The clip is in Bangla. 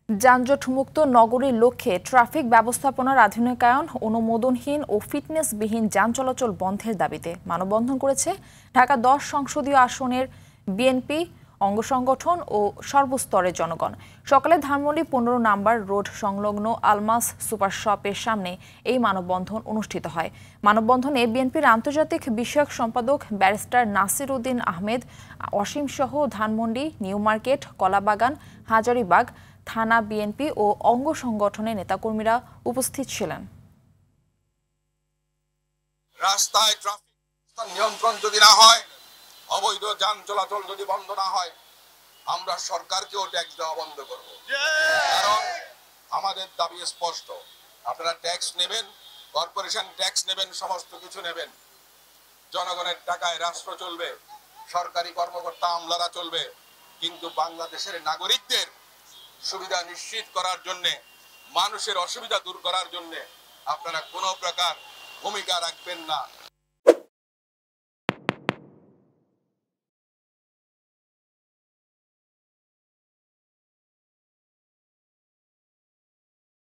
যানজটমুক্ত নগরীর লক্ষ্যে ট্রাফিক ব্যবস্থাপনার আধুনিকায়ন, অনুমোদনহীন ও ফিটনেসবিহীন যান চলাচল বন্ধের দাবিতে মানববন্ধন করেছে ঢাকা ১০ সংসদীয় আসনের বিএনপি অঙ্গ সংগঠন ও সর্বস্তরের জনগণ। সকালে ধানমন্ডি ১৫ নম্বর রোড সংলগ্ন আলমাস সুপার শপের সামনে এই মানববন্ধন অনুষ্ঠিত হয়। মানববন্ধনে বিএনপির আন্তর্জাতিক বিষয়ক সম্পাদক ব্যারিস্টার নাসির উদ্দিন আহমেদ অসীম সহ ধানমন্ডি, নিউ মার্কেট, কলাবাগান, হাজারীবাগ থানা বিএনপি ও অঙ্গ সংগঠনের নেতাকর্মীরা উপস্থিত ছিলেন। রাস্তায় ট্রাফিক নিয়ন্ত্রণ যদি না হয়, অবৈধ যান চলাচল যদি বন্ধ না হয়, আমরা সরকারকেও ট্যাক্স দেওয়া বন্ধ করব। কারণ আমাদের দাবি স্পষ্ট, আপনারা ট্যাক্স নেবেন, কর্পোরেশন ট্যাক্স নেবেন, সমস্ত কিছু নেবেন, জনগণের টাকায় রাষ্ট্র চলবে, সরকারি কর্মকর্তা আমলারা চলবে, কিন্তু বাংলাদেশের নাগরিকদের সুবিধা নিশ্চিত করার জন্য, মানুষের অসুবিধা দূর করার জন্য আপনারা কোনো প্রকার ভূমিকা রাখবেন না।